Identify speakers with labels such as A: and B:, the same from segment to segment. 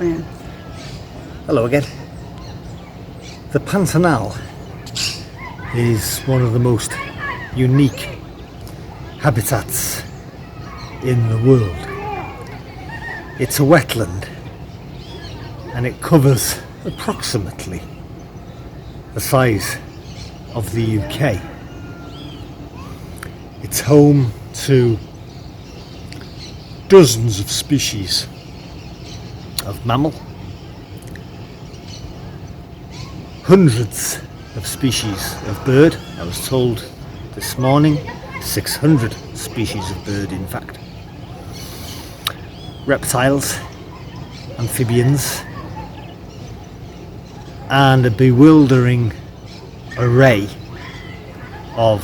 A: plan.
B: Hello again. The Pantanal is one of the most unique habitats in the world. It's a wetland and it covers approximately the size of the UK. It's home to dozens of species of mammal, hundreds of species of bird. I was told this morning 600 species of bird, in fact. Reptiles, amphibians, and a bewildering array of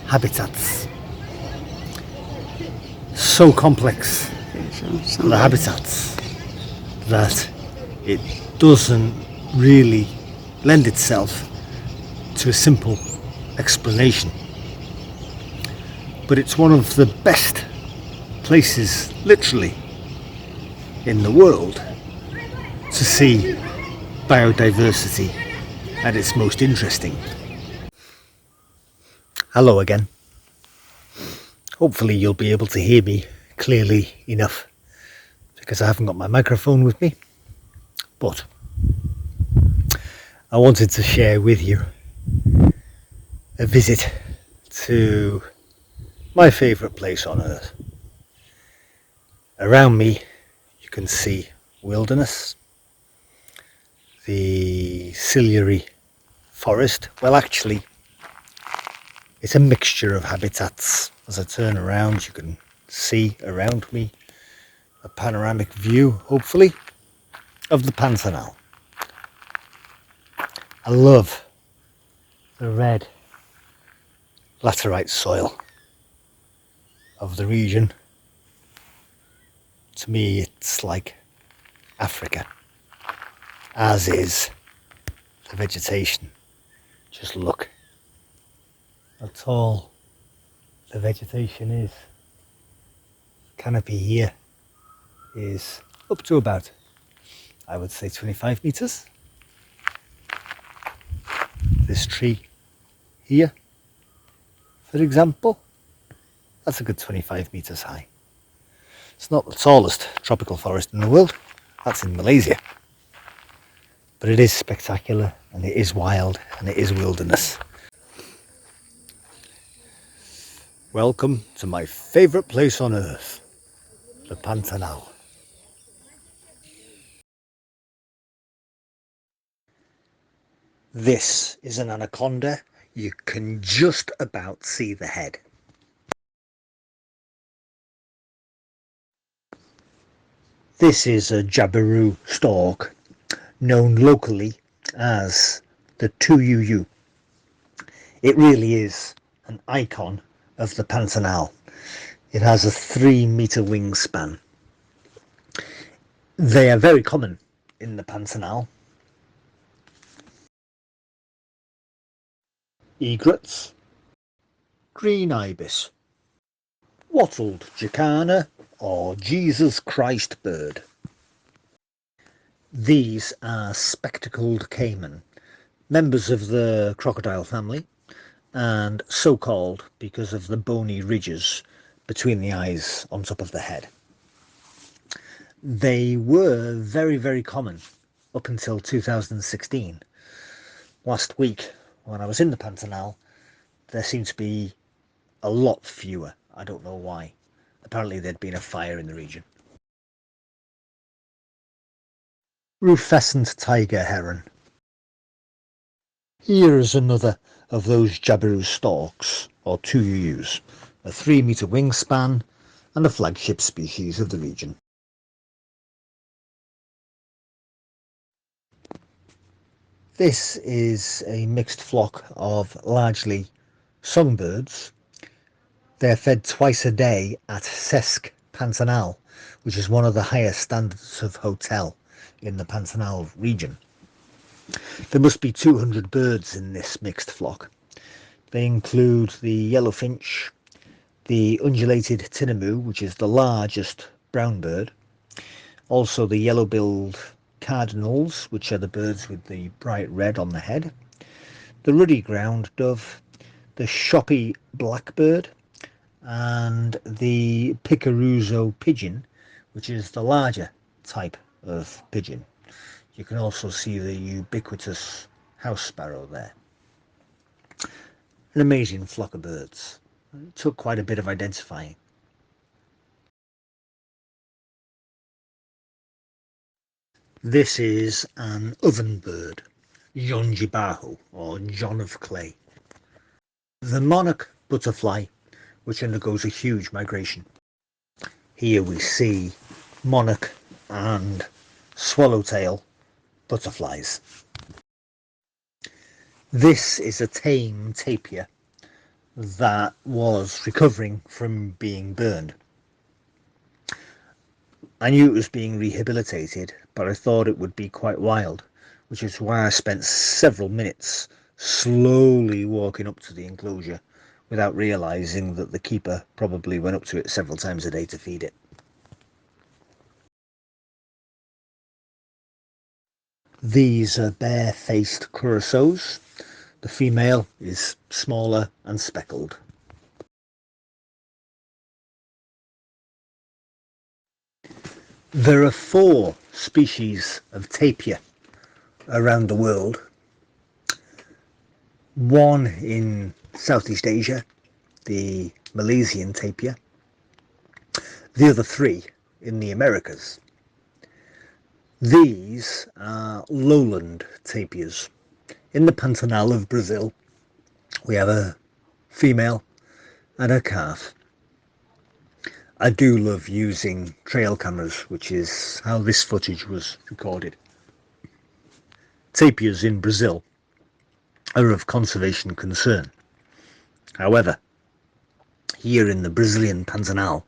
B: habitats. So complex, the habitats, that it doesn't really lend itself to a simple explanation. But it's one of the best places, literally, in the world to see biodiversity at its most interesting. Hello again. Hopefully you'll be able to hear me clearly enough, because I haven't got my microphone with me, but I wanted to share with you a visit to my favourite place on earth. Around me you can see wilderness, the ciliary forest. Well, actually it's a mixture of habitats. As I turn around you can see around me a panoramic view, hopefully, of the Pantanal. I love the red laterite soil of the region. To me it's like Africa, as is the vegetation. Just look how tall the vegetation is. The canopy here is up to about, I would say, 25 meters. This tree here, for example, that's a good 25 meters high. It's not the tallest tropical forest in the world, that's in Malaysia, but it is spectacular and it is wild and it is wilderness. Welcome to my favourite place on earth, the Pantanal. This is an anaconda. You can just about see the head. This is a jabiru stork, known locally as the 2UU. It really is an icon of the Pantanal. It has a 3-meter wingspan. They are very common in the Pantanal. Egrets, green ibis, wattled jacana or Jesus Christ bird. These are spectacled caiman, members of the crocodile family, and so called because of the bony ridges between the eyes on top of the head. They were very, very common up until 2016. Last week, when I was in the Pantanal, there seemed to be a lot fewer. I don't know why. Apparently there'd been a fire in the region. Rufescent tiger heron. Here is another of those jabiru storks, or 2UUs, a 3-meter wingspan and a flagship species of the region. This is a mixed flock of largely songbirds. They're fed twice a day at Sesc Pantanal, which is one of the highest standards of hotel in the Pantanal region. There must be 200 birds in this mixed flock. They include the yellowfinch, the undulated tinamou, which is the largest brown bird, also the yellow-billed cardinals, which are the birds with the bright red on the head, the ruddy ground dove, the shoppy blackbird, and the picaruso pigeon, which is the larger type of pigeon. You can also see the ubiquitous house sparrow there. An amazing flock of birds. It took quite a bit of identifying. This is an oven bird, Jonjibahu, or John of Clay. The monarch butterfly, which undergoes a huge migration. Here we see monarch and swallowtail butterflies. This is a tame tapir that was recovering from being burned. I knew it was being rehabilitated, but I thought it would be quite wild, which is why I spent several minutes slowly walking up to the enclosure without realising that the keeper probably went up to it several times a day to feed it. These are bare-faced curassows. The female is smaller and speckled. There are 4 species of tapir around the world. One in Southeast Asia, the Malaysian tapir. The other 3 in the Americas. These are lowland tapirs. In the Pantanal of Brazil, we have a female and a calf. I do love using trail cameras, which is how this footage was recorded. Tapirs in Brazil are of conservation concern. However, here in the Brazilian Pantanal,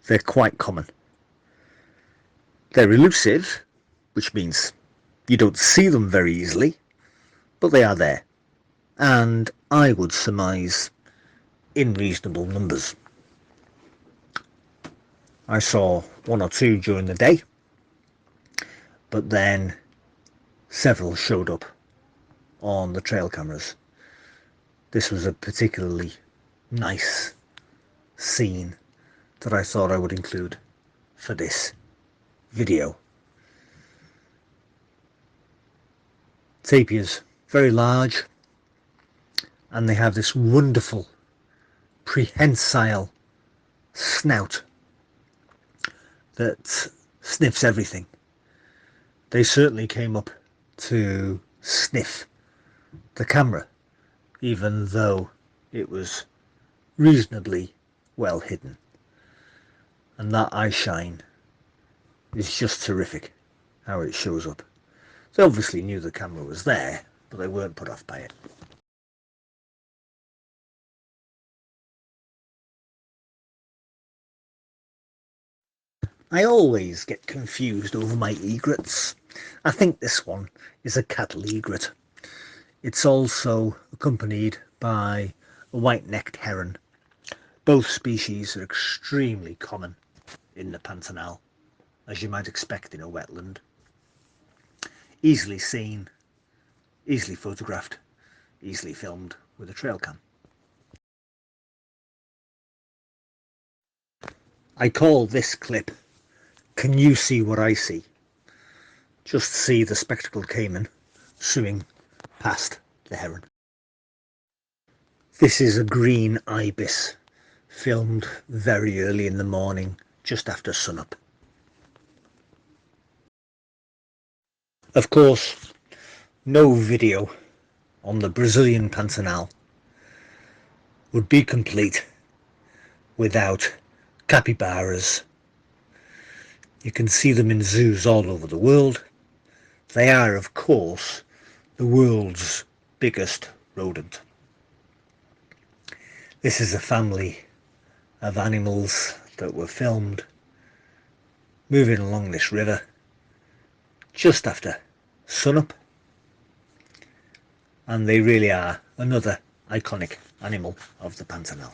B: they're quite common. They're elusive, which means you don't see them very easily, but they are there, and I would surmise in reasonable numbers. I saw 1 or 2 during the day, but then several showed up on the trail cameras. This was a particularly nice scene that I thought I would include for this video. Tapirs, very large, and they have this wonderful prehensile snout that sniffs everything. They certainly came up to sniff the camera, even though it was reasonably well hidden. And that eye shine is just terrific, how it shows up. They obviously knew the camera was there, but they weren't put off by it. I always get confused over my egrets. I think this one is a cattle egret. It's also accompanied by a white-necked heron. Both species are extremely common in the Pantanal, as you might expect in a wetland. Easily seen, easily photographed, easily filmed with a trail cam. I call this clip "Can You See What I See?" Just see the spectacled caiman swimming past the heron. This is a green ibis, filmed very early in the morning, just after sunup. Of course, no video on the Brazilian Pantanal would be complete without capybaras. You can see them in zoos all over the world. They are, of course, the world's biggest rodent. This is a family of animals that were filmed moving along this river just after sunup, and they really are another iconic animal of the Pantanal.